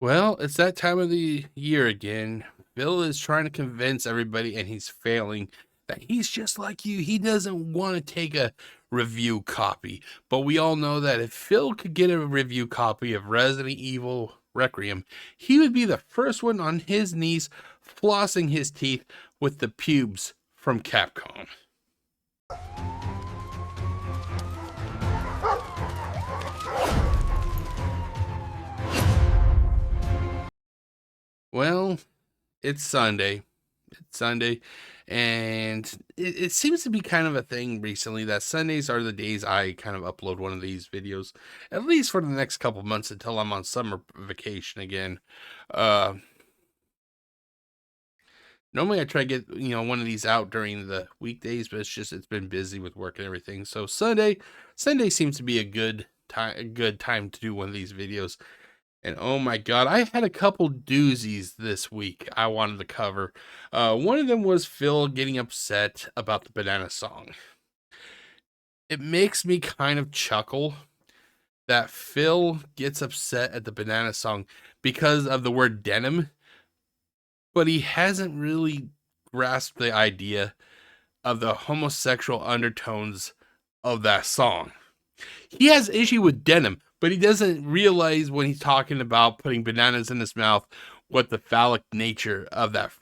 Well, it's that time of the year again. Bill is trying to convince everybody, and he's failing, that he's just like you. He doesn't want to take a review copy. But we all know that if Phil could get a review copy of Resident Evil Requiem, he would be the first one on his knees, flossing his teeth with the pubes from Capcom. Well, it's Sunday. It's Sunday, and it seems to be kind of a thing recently that Sundays are the days I kind of upload one of these videos, at least for the next couple months until I'm on summer vacation again. Uh, Normally I try to get, one of these out during the weekdays, but it's been busy with work and everything. So Sunday seems to be a good time to do one of these videos. And oh my god, I had a couple doozies this week I wanted to cover. One of them was Phil getting upset about the banana song. It makes me kind of chuckle that Phil gets upset at the banana song because of the word denim, but he hasn't really grasped the idea of the homosexual undertones of that song. He has issue with denim, but he doesn't realize when he's talking about putting bananas in his mouth what the phallic nature of that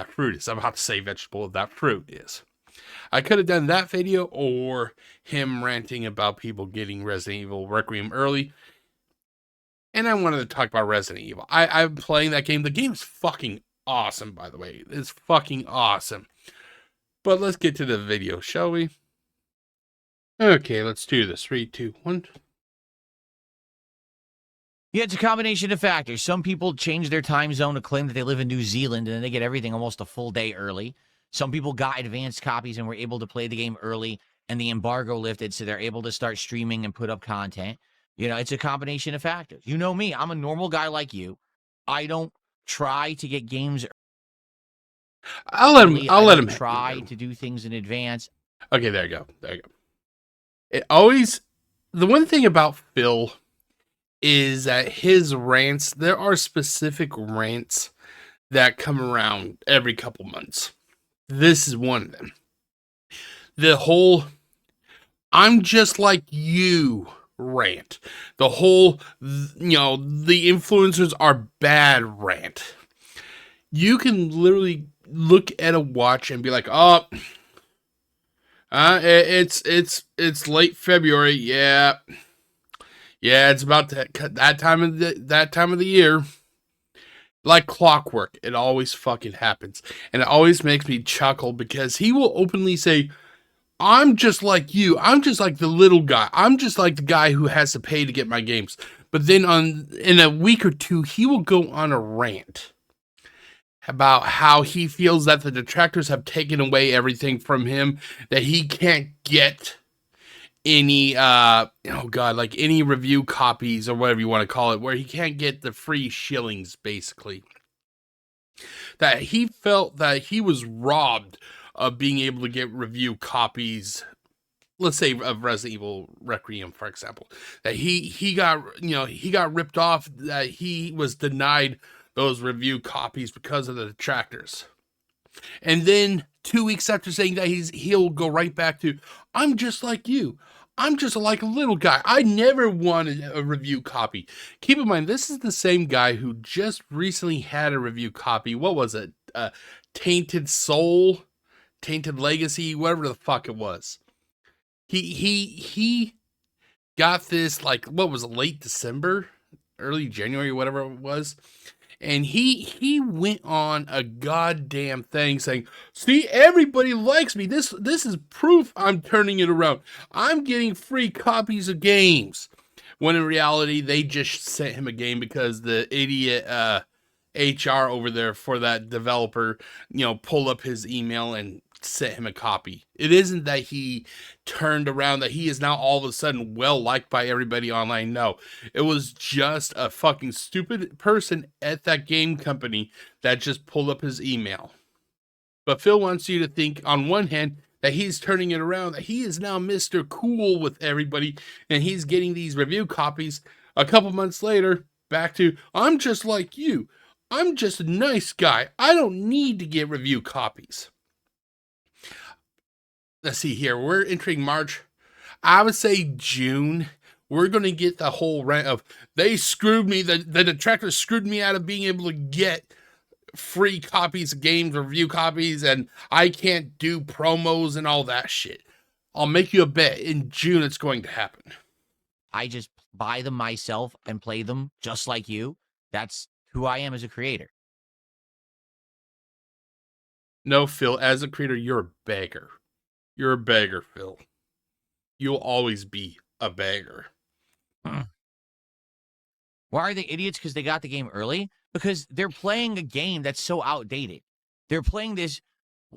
fruit is. I'm about to say vegetable of that fruit is. I could have done that video or him ranting about people getting Resident Evil Requiem early. And I wanted to talk about Resident Evil. I'm playing that game. The game is fucking awesome, by the way. It's fucking awesome. But let's get to the video, shall we? Okay, let's do this. 3, 2, 1. Yeah, it's a combination of factors. Some people change their time zone to claim that they live in New Zealand and then they get everything almost a full day early. Some people got advanced copies and were able to play the game early and the embargo lifted so they're able to start streaming and put up content. You know, it's a combination of factors. You know me, I'm a normal guy like you. I don't try to get games I'll let him try to do things in advance. Okay, there you go. The one thing about Phil is that his rants, there are specific rants that come around every couple months. This is one of them. The whole "I'm just like you" rant. The whole, the influencers are bad rant. You can literally look at a watch and be like, oh, it's late February. Yeah, it's about that time of the year. Like clockwork, it always fucking happens, and it always makes me chuckle because he will openly say, "I'm just like you. I'm just like the little guy. I'm just like the guy who has to pay to get my games." But then in a week or two, he will go on a rant about how he feels that the detractors have taken away everything from him, that he can't get any any review copies or whatever you want to call it, where he can't get the free shillings, basically. That he felt that he was robbed of being able to get review copies, let's say of Resident Evil Requiem, for example. That he got ripped off, that he was denied those review copies because of the detractors. And then 2 weeks after saying that, he'll go right back to, "I'm just like you. I'm just like a little guy. I never wanted a review copy." Keep in mind, this is the same guy who just recently had a review copy. What was it? Tainted Soul, Tainted Legacy, whatever the fuck it was. He got this, like, what was it, late December, early January, whatever it was. And he went on a goddamn thing saying, "See, everybody likes me. This is proof I'm turning it around. I'm getting free copies of games." When in reality, they just sent him a game because the idiot HR over there for that developer, pulled up his email and sent him a copy. It isn't that he turned around, that he is now all of a sudden well liked by everybody online. No, it was just a fucking stupid person at that game company that just pulled up his email. But Phil wants you to think, on one hand, that he's turning it around, that he is now Mr. Cool with everybody, and he's getting these review copies. A couple months later, back to, I'm just like you. I'm just a nice guy. I don't need to get review copies. Let's see here. We're entering March. I would say June. We're going to get the whole rant of, they screwed me. The detractors screwed me out of being able to get free copies of games, review copies, and I can't do promos and all that shit. I'll make you a bet. In June, it's going to happen. I just buy them myself and play them just like you. That's who I am as a creator. No, Phil, as a creator, you're a beggar. You're a beggar, Phil. You'll always be a beggar. Why are they idiots? Because they got the game early? Because they're playing a game that's so outdated. They're playing this,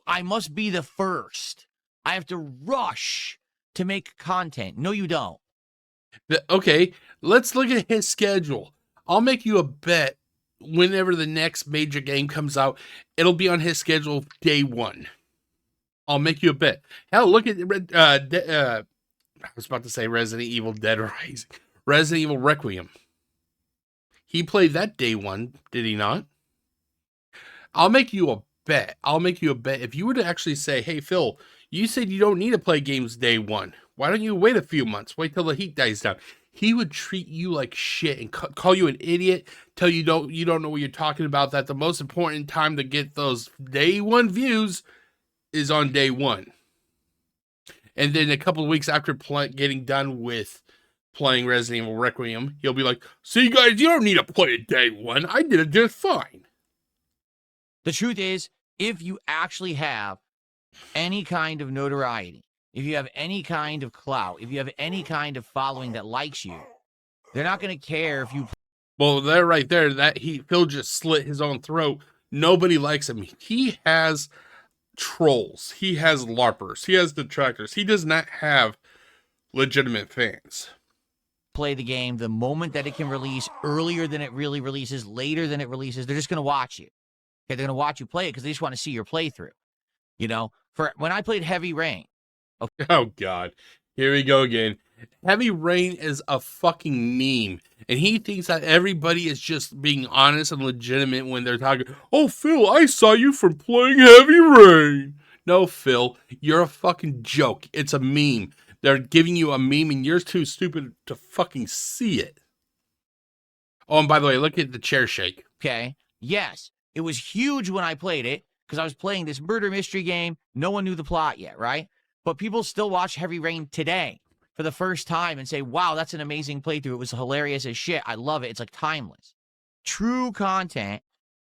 I must be the first. I have to rush to make content. No, you don't. Okay, let's look at his schedule. I'll make you a bet whenever the next major game comes out, it'll be on his schedule day one. I'll make you a bet. Hell, look at I was about to say Resident Evil Dead Rising. Resident Evil Requiem. He played that day one, did he not? I'll make you a bet. I'll make you a bet. If you were to actually say, hey, Phil, you said you don't need to play games day one. Why don't you wait a few months? Wait till the heat dies down. He would treat you like shit and call you an idiot, tell you don't know what you're talking about, that the most important time to get those day one views is on day one. And then a couple of weeks after getting done with playing Resident Evil Requiem, he'll be like, see guys, you don't need to play it day one. I did it just fine. The truth is, if you actually have any kind of notoriety, if you have any kind of clout, if you have any kind of following that likes you, they're not going to care if you... Well, there right there, Phil just slit his own throat. Nobody likes him. He has trolls. He has LARPers. He has detractors. He does not have legitimate fans. Play the game the moment that it can release, earlier than it really releases, later than it releases. They're just going to watch you. Okay, they're going to watch you play it because they just want to see your playthrough. You know, for when I played Heavy Rain. Okay. Oh, God. Here we go again. Heavy Rain is a fucking meme. And he thinks that everybody is just being honest and legitimate when they're talking, oh, Phil, I saw you from playing Heavy Rain. No, Phil, you're a fucking joke. It's a meme. They're giving you a meme and you're too stupid to fucking see it. Oh, and by the way, look at the chair shake. Okay. Yes, it was huge when I played it because I was playing this murder mystery game. No one knew the plot yet, right? But people still watch Heavy Rain today for the first time and say, wow, that's an amazing playthrough. It was hilarious as shit. I love it. It's like timeless. True content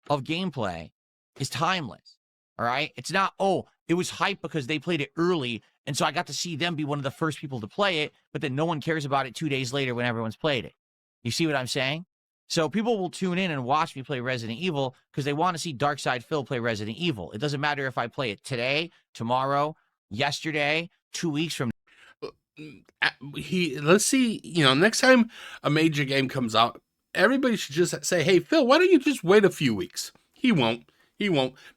of gameplay is timeless. All right. It's not, oh, it was hype because they played it early. And so I got to see them be one of the first people to play it, but then no one cares about it 2 days later when everyone's played it. You see what I'm saying? So people will tune in and watch me play Resident Evil because they want to see Darkside Phil play Resident Evil. It doesn't matter if I play it today, tomorrow, yesterday, 2 weeks from now. Let's see, next time a major game comes out, everybody should just say, hey, Phil, why don't you just wait a few weeks? He won't,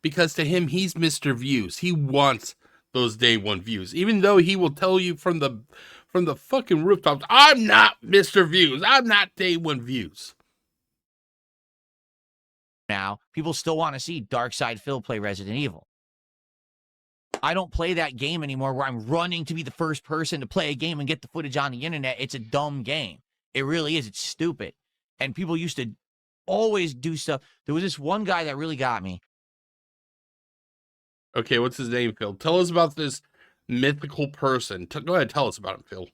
because to him, he's Mr. Views. He wants those day one views, even though he will tell you from the fucking rooftops, I'm not Mr. Views. I'm not day one views. Now, people still want to see Darkside Phil play Resident Evil. I don't play that game anymore where I'm running to be the first person to play a game and get the footage on the internet. It's a dumb game. It really is. It's stupid. And people used to always do stuff. There was this one guy that really got me. Okay, what's his name, Phil? Tell us about this mythical person. Go ahead, tell us about him, Phil.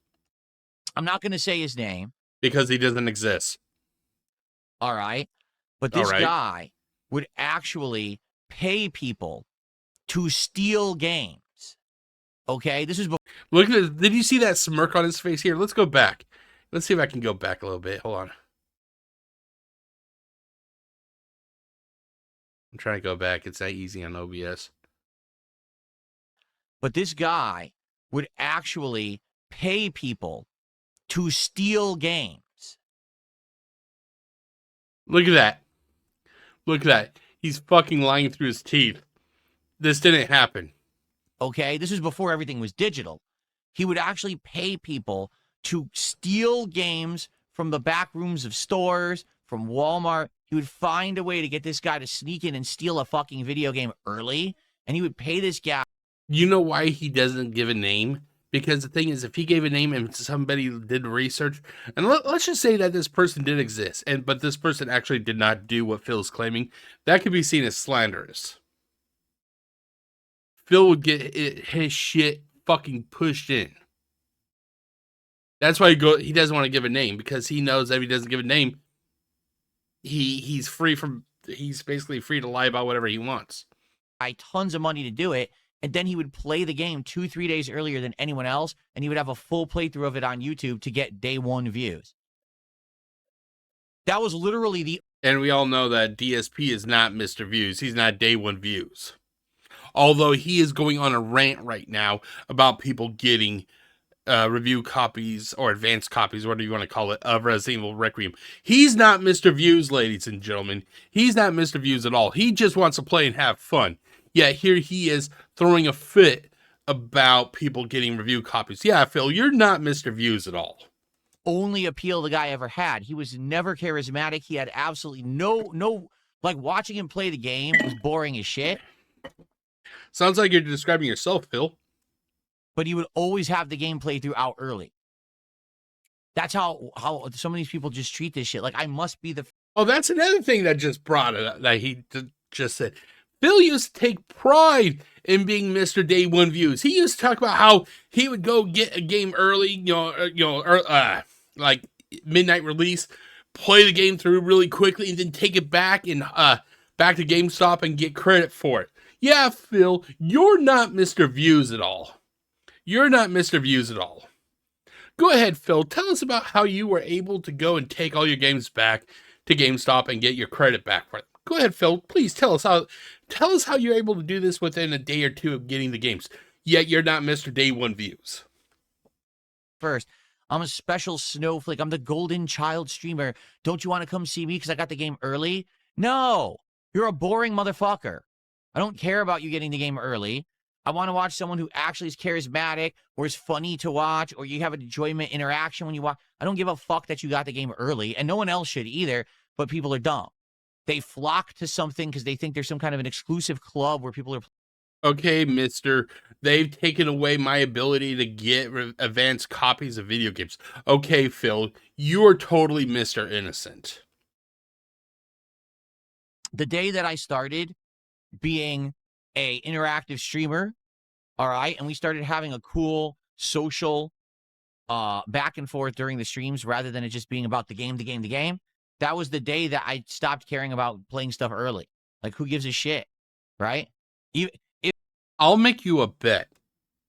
I'm not going to say his name. Because he doesn't exist. All right. But this guy would actually pay people to steal games. Okay? This is before. Look at this. Did you see that smirk on his face here? Let's go back. Let's see if I can go back a little bit. Hold on. I'm trying to go back. It's that easy on OBS. But this guy would actually pay people to steal games. Look at that. Look at that. He's fucking lying through his teeth. This didn't happen. Okay? This is before everything was digital. He would actually pay people to steal games from the back rooms of stores, from Walmart. He would find a way to get this guy to sneak in and steal a fucking video game early, and he would pay this guy. You know why he doesn't give a name? Because the thing is, if he gave a name and somebody did research, and let's just say that this person did exist, but this person actually did not do what Phil's claiming, that could be seen as slanderous. Phil would get his shit fucking pushed in. That's why he doesn't want to give a name, because he knows that if he doesn't give a name, he's basically free to lie about whatever he wants. Tons of money to do it, and then he would play the game 2-3 days earlier than anyone else, and he would have a full playthrough of it on YouTube to get day one views. That was literally the... And we all know that DSP is not Mr. Views. He's not day one views. Although he is going on a rant right now about people getting review copies or advanced copies, whatever you want to call it, of Resident Evil Requiem. He's not Mr. Views, ladies and gentlemen. He's not Mr. Views at all. He just wants to play and have fun. Yet here he is throwing a fit about people getting review copies. Yeah, Phil, you're not Mr. Views at all. Only appeal the guy ever had. He was never charismatic. He had absolutely no, like, watching him play the game was boring as shit. Sounds like you're describing yourself, Phil. But he would always have the game playthrough out early. That's how some of these people just treat this shit. Like, I must be the... Oh, that's another thing that just brought it up, that he just said. Phil used to take pride in being Mr. Day One Views. He used to talk about how he would go get a game early, like midnight release, play the game through really quickly, and then take it back and back to GameStop and get credit for it. Yeah, Phil, you're not Mr. Views at all. You're not Mr. Views at all. Go ahead, Phil. Tell us about how you were able to go and take all your games back to GameStop and get your credit back for it. Go ahead, Phil. Please tell us how you're able to do this within a day or two of getting the games. Yet you're not Mr. Day One Views. First, I'm a special snowflake. I'm the golden child streamer. Don't you want to come see me because I got the game early? No, you're a boring motherfucker. I don't care about you getting the game early. I want to watch someone who actually is charismatic or is funny to watch, or you have an enjoyment interaction when you watch. I don't give a fuck that you got the game early, and no one else should either, but people are dumb. They flock to something because they think there's some kind of an exclusive club where people are... Okay, mister, they've taken away my ability to get advanced copies of video games. Okay, Phil, you are totally Mr. Innocent. The day that I started being a interactive streamer, all right, and we started having a cool social back and forth during the streams rather than it just being about the game, that was the day that I stopped caring about playing stuff early. Like, who gives a shit, right? I'll make you a bet.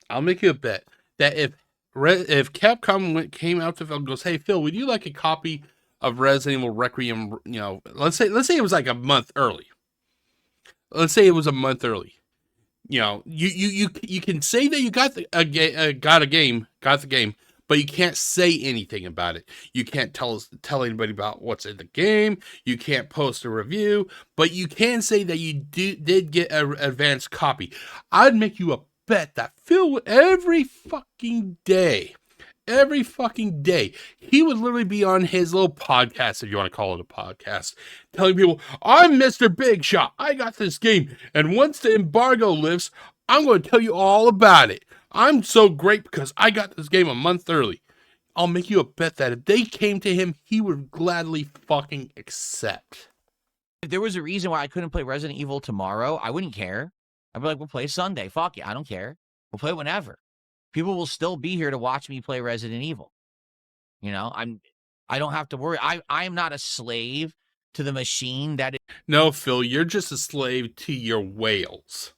That if Capcom came out to Phil and goes, "Hey, Phil, would you like a copy of Resident Evil Requiem?" You know, let's say it was like a month early. You know, you can say that you got the game, but you can't say anything about it. You can't tell anybody about what's in the game. You can't post a review, but you can say that you did get an advanced copy. I'd make you a bet that Phil, every fucking day, he would literally be on his little podcast, if you want to call it a podcast, telling people, "I'm Mr. Big Shot. I got this game, and once the embargo lifts, I'm going to tell you all about it. I'm so great because I got this game a month early." I'll make you a bet that if they came to him, he would gladly fucking accept. If there was a reason why I couldn't play Resident Evil tomorrow, I wouldn't care. I'd be like, we'll play Sunday. Fuck yeah, I don't care. We'll play whenever. People will still be here to watch me play Resident Evil. You know, I don't have to worry. I am not a slave to the machine that is... No, Phil, you're just a slave to your whales.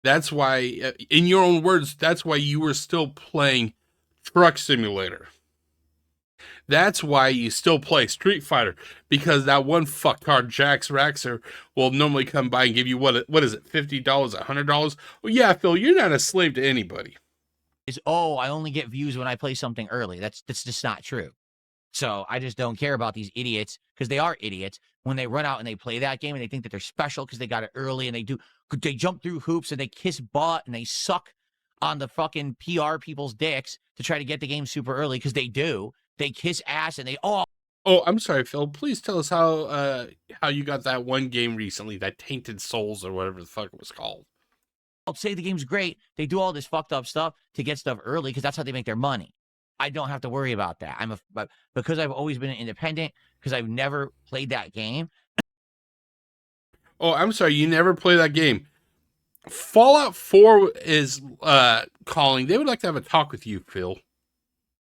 That's why, in your own words, that's why you were still playing Truck Simulator. That's why you still play Street Fighter, because that one fucktard Jax Raxer will normally come by and give you, what is it, $50, $100? Well, yeah, Phil, you're not a slave to anybody. I only get views when I play something early. That's just not true. So I just don't care about these idiots, because they are idiots, when they run out and they play that game and they think that they're special because they got it early, and they jump through hoops and they kiss butt and they suck on the fucking PR people's dicks to try to get the game super early, because they do. They kiss ass and they oh Oh, I'm sorry, Phil. Please tell us how you got that one game recently, that Tainted Souls or whatever the fuck it was called. I'll say the game's great. They do all this fucked up stuff to get stuff early because that's how they make their money. I don't have to worry about that. But because I've always been independent, because I've never played that game. Oh, I'm sorry, you never play that game. Fallout 4 is calling. They would like to have a talk with you, Phil.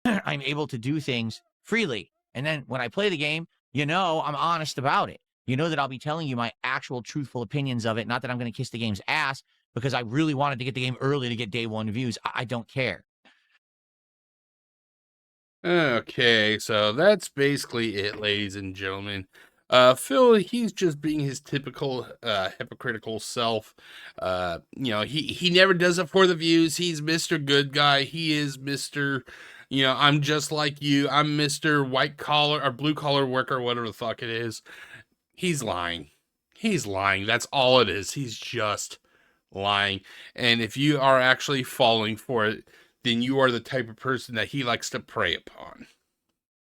I'm able to do things freely. And then when I play the game, I'm honest about it. You know that I'll be telling you my actual truthful opinions of it, not that I'm going to kiss the game's ass because I really wanted to get the game early to get day one views. I don't care. Okay, so that's basically it, ladies and gentlemen. Phil, he's just being his typical hypocritical self. He never does it for the views. He's Mr. Good Guy. He is Mr. I'm just like you. I'm Mr. White Collar or Blue Collar Worker, whatever the fuck it is. He's lying. He's lying. That's all it is. He's just lying. And if you are actually falling for it, then you are the type of person that he likes to prey upon.